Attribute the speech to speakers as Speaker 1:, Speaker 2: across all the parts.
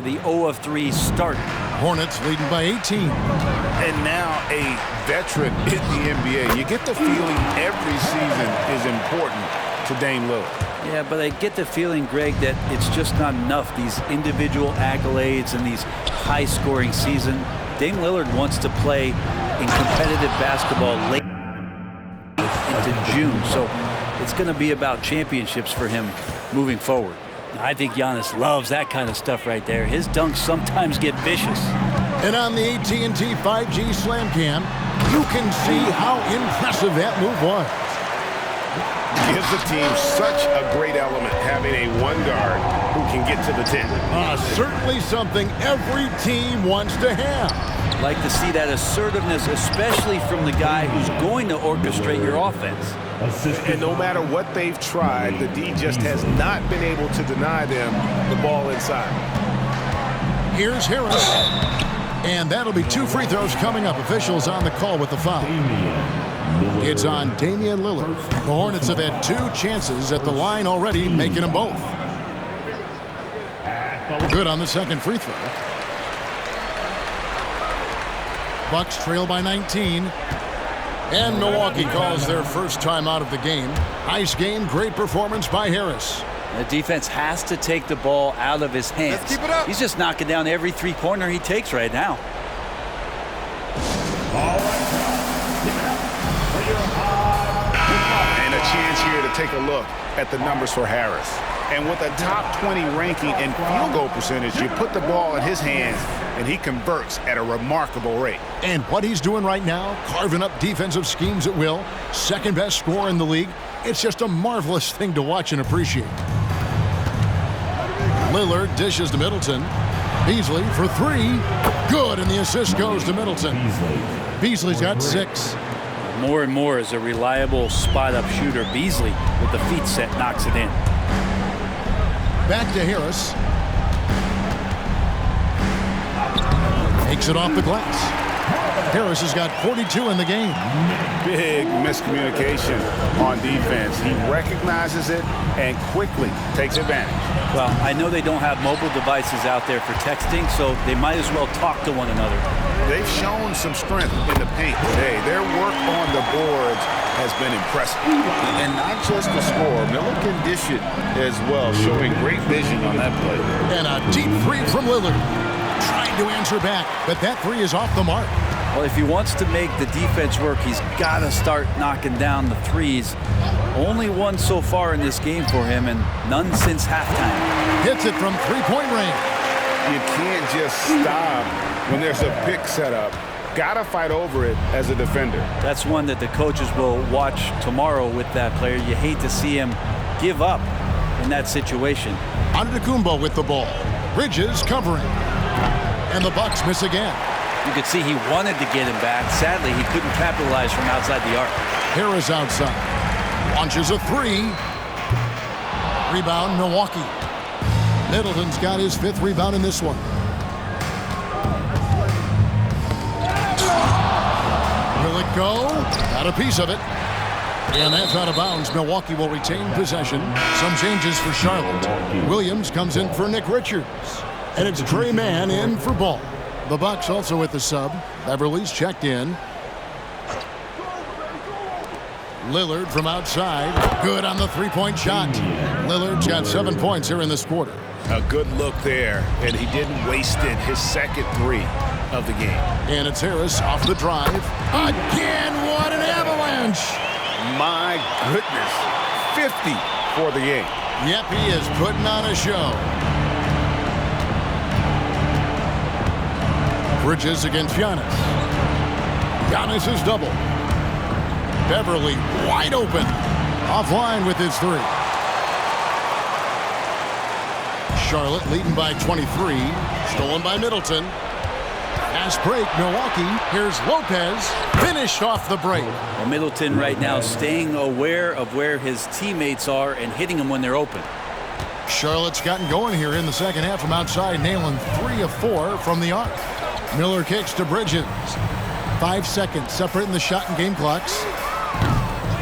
Speaker 1: The 0 of 3 start.
Speaker 2: Hornets leading by 18.
Speaker 3: And now a veteran in the NBA. You get the feeling every season is important to Dame Lillard.
Speaker 1: Yeah, but I get the feeling, Greg, that it's just not enough. These individual accolades and these high-scoring season. Dame Lillard wants to play in competitive basketball late into June. So it's going to be about championships for him moving forward. I think Giannis loves that kind of stuff right there. His dunks sometimes get vicious.
Speaker 2: And on the AT&T 5G Slam Cam, you can see how impressive that move was.
Speaker 3: Gives the team such a great element having a one guard who can get to the 10.
Speaker 2: Certainly something every team wants to have.
Speaker 1: Like to see that assertiveness, especially from the guy who's going to orchestrate your offense.
Speaker 3: And no matter what they've tried, the D just has not been able to deny them the ball inside.
Speaker 2: Here's Harris. And that'll be 2 free throws coming up. Officials on the call with the foul. It's on Damian Lillard. The Hornets have had 2 chances at the line already, making them both. Good on the second free throw. Bucks trail by 19. And Milwaukee calls their first time out of the game. Nice game, great performance by Harris.
Speaker 1: The defense has to take the ball out of his hands.
Speaker 2: Let's keep it up.
Speaker 1: He's just knocking down every three-pointer he takes right now.
Speaker 3: And a chance here to take a look at the numbers for Harris. And with a top 20 ranking in field goal percentage, you put the ball in his hands, and he converts at a remarkable rate.
Speaker 2: And what he's doing right now, carving up defensive schemes at will, second best scorer in the league. It's just a marvelous thing to watch and appreciate. Lillard dishes to Middleton. Beasley for 3. Good, and the assist goes to Middleton. Beasley's got 6.
Speaker 1: More and more as a reliable spot-up shooter. Beasley, with the feet set, knocks it in.
Speaker 2: Back to Harris. Takes it off the glass. Harris has got 42 in the game.
Speaker 3: Big miscommunication on defense. He recognizes it and quickly takes advantage.
Speaker 1: Well, I know they don't have mobile devices out there for texting, so they might as well talk to one another.
Speaker 3: They've shown some strength in the paint today. Their work on the boards has been impressive. And not just the score, Miller can dish it as well, showing great vision on that play.
Speaker 2: And a deep 3 from Lillard. Trying to answer back, but that 3 is off the mark.
Speaker 1: Well, if he wants to make the defense work, he's got to start knocking down the threes. Only one so far in this game for him, and none since halftime.
Speaker 2: Hits it from three-point range.
Speaker 3: You can't just stop when there's a pick set up. Gotta fight over it as a defender.
Speaker 1: That's one that the coaches will watch tomorrow with that player. You hate to see him give up in that situation.
Speaker 2: Antetokounmpo with the ball. Bridges covering. And the Bucks miss again.
Speaker 1: You could see he wanted to get him back. Sadly, he couldn't capitalize from outside the arc.
Speaker 2: Harris outside. Launches a 3. Rebound, Milwaukee. Middleton's got his 5th rebound in this one. Will it go? Got a piece of it. And that's out of bounds. Milwaukee will retain possession. Some changes for Charlotte. Williams comes in for Nick Richards. And it's Trey Mann in for Ball. The Bucks also with the sub. Beverly's checked in. Lillard from outside. Good on the three-point shot. Lillard's got 7 points here in this quarter.
Speaker 3: A good look there, and he didn't waste it. His second 3 of the game.
Speaker 2: And it's Harris off the drive. Again, what an avalanche!
Speaker 3: My goodness. 50 for the game.
Speaker 2: Yep, he is putting on a show. Bridges against Giannis. Giannis is double. Beverly wide open. Offline with his 3. Charlotte leading by 23. Stolen by Middleton. Fast break, Milwaukee. Here's Lopez. Finished off the break.
Speaker 1: Well, Middleton right now staying aware of where his teammates are and hitting them when they're open.
Speaker 2: Charlotte's gotten going here in the second half from outside, nailing 3 of 4 from the arc. Miller kicks to Bridges. 5 seconds separating the shot and game clocks.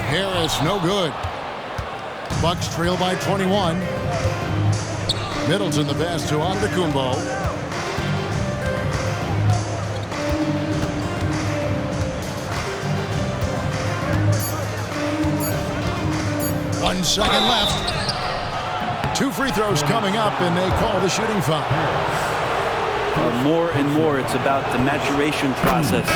Speaker 2: Harris, no good. Bucks trail by 21. Middleton the pass to Antetokounmpo. 1 second left. 2 free throws coming up, and they call the shooting foul.
Speaker 1: More and more, it's about the maturation process.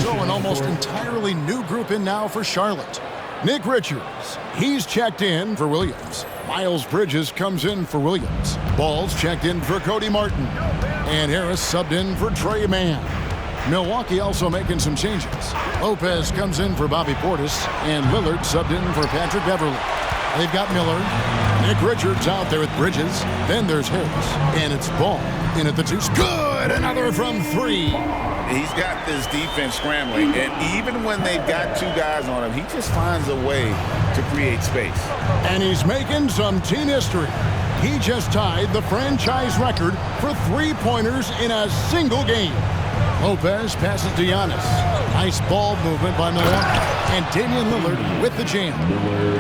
Speaker 2: So an almost entirely new group in now for Charlotte. Nick Richards, he's checked in for Williams. Miles Bridges comes in for Williams. Ball's checked in for Cody Martin. And Harris subbed in for Trey Mann. Milwaukee also making some changes. Lopez comes in for Bobby Portis, and Lillard subbed in for Patrick Beverly. They've got Miller. Nick Richards out there with Bridges. Then there's Harris. And it's Ball in at the 2. Good! Another from 3.
Speaker 3: He's got this defense scrambling, and even when they've got 2 guys on him, he just finds a way to create space.
Speaker 2: And he's making some team history. He just tied the franchise record for 3-pointers in a single game. Lopez passes to Giannis. Nice ball movement by Milwaukee. And Damian Lillard with the jam.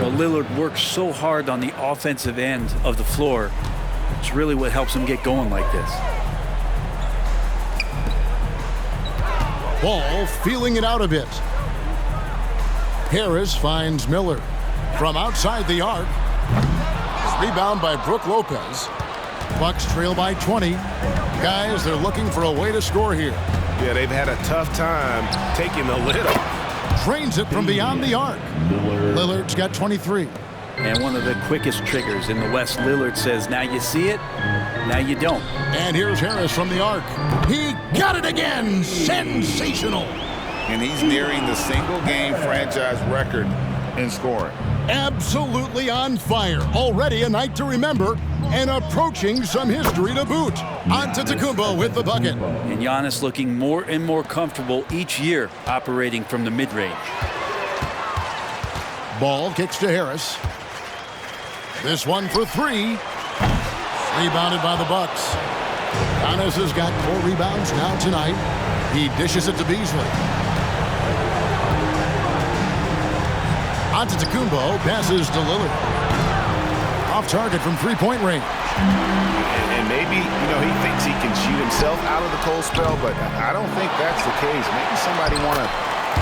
Speaker 1: Well, Lillard works so hard on the offensive end of the floor. It's really what helps him get going like this.
Speaker 2: Ball feeling it out a bit. Harris finds Miller from outside the arc. Rebound by Brook Lopez. Bucks trail by 20. Guys, they're looking for a way to score here.
Speaker 4: Yeah, they've had a tough time taking the lid off.
Speaker 2: Drains it from beyond the arc. Lillard's got 23.
Speaker 1: And one of the quickest triggers in the West. Lillard says, now you see it, now you don't.
Speaker 2: And here's Harris from the arc. He got it again. Sensational.
Speaker 3: And he's nearing the single-game franchise record in scoring.
Speaker 2: Absolutely on fire. Already a night to remember, and approaching some history to boot. Antetokounmpo with the bucket.
Speaker 1: And Giannis looking more and more comfortable each year operating from the mid-range.
Speaker 2: Ball kicks to Harris. This one for 3. Rebounded by the Bucks. Giannis has got 4 rebounds now tonight. He dishes it to Beasley. Antetokounmpo passes to Lillard. Off target from 3-point range.
Speaker 4: And maybe, he thinks he can shoot himself out of the cold spell, but I don't think that's the case. Maybe somebody want to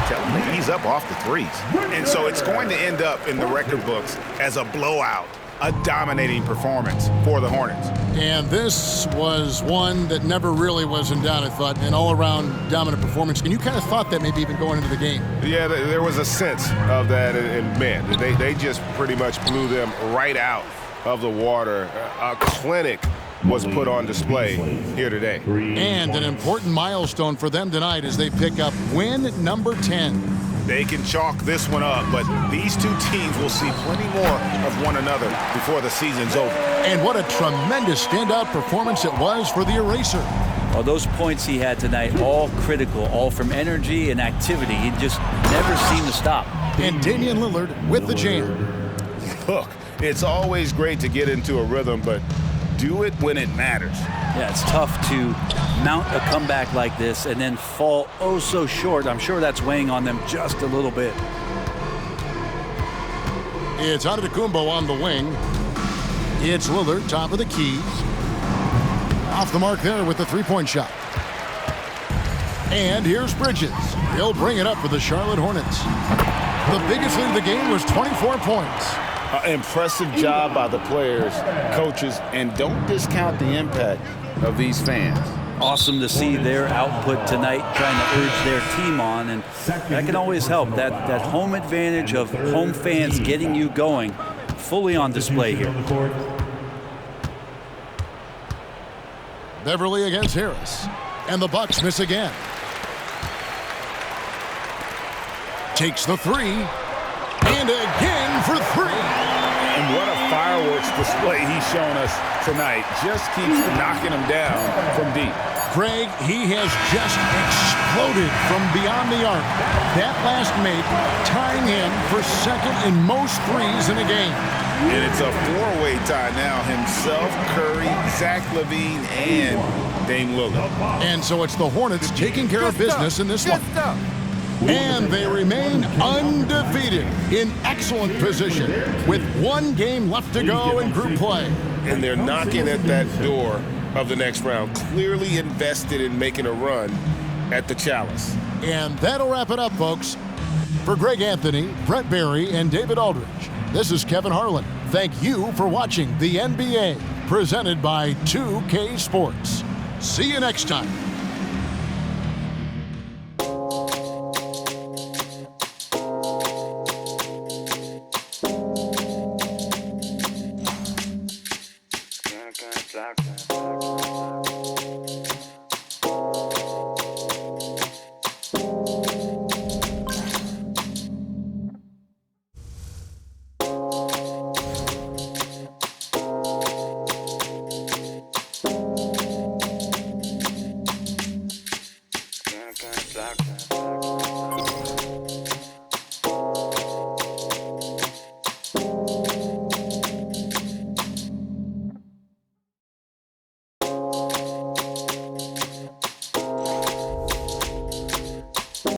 Speaker 4: tell him to ease up off the threes.
Speaker 3: And so it's going to end up in the record books as a blowout, a dominating performance for the Hornets.
Speaker 2: And this was one that never really was in doubt, I thought, an all-around dominant performance. And you kind of thought that maybe even going into the game.
Speaker 4: Yeah, there was a sense of that, and man, they just pretty much blew them right out of the water. A clinic was put on display here today.
Speaker 2: And an important milestone for them tonight as they pick up win number 10.
Speaker 3: They can chalk this one up, but these 2 teams will see plenty more of one another before the season's over.
Speaker 2: And what a tremendous standout performance it was for the Eraser.
Speaker 1: Well, those points he had tonight, all critical, all from energy and activity. He just never seemed to stop.
Speaker 2: And Damian Lillard with the jam.
Speaker 3: Look, it's always great to get into a rhythm, but do it when it matters.
Speaker 1: Yeah, it's tough to mount a comeback like this and then fall oh so short. I'm sure that's weighing on them just a little bit.
Speaker 2: It's Antetokounmpo on the wing. It's Lillard, top of the key. Off the mark there with the 3-point shot. And here's Bridges. He'll bring it up for the Charlotte Hornets. The biggest lead of the game was 24 points.
Speaker 3: Impressive job by the players, coaches, and don't discount the impact of these fans.
Speaker 1: Awesome to see their output tonight, trying to urge their team on, and that can always help. That home advantage of home fans getting you going, fully on display here.
Speaker 2: Beverly against Harris, and the Bucks miss again. Takes the 3, and again for 3.
Speaker 3: And what a fireworks display he's shown us tonight. Just keeps knocking them down from deep.
Speaker 2: Greg, he has just exploded from beyond the arc. That last make tying him for second in most threes in a game.
Speaker 3: And it's a 4-way tie now. Himself, Curry, Zach LaVine, and Dame Lillard.
Speaker 2: And so it's the Hornets taking care of business in this one. And they remain undefeated in excellent position with 1 game left to go in group play.
Speaker 4: And they're knocking at that door of the next round, clearly invested in making a run
Speaker 3: at the Chalice.
Speaker 2: And that'll wrap it up, folks. For Greg Anthony, Brent Barry, and David Aldridge, this is Kevin Harlan. Thank you for watching the NBA, presented by 2K Sports. See you next time.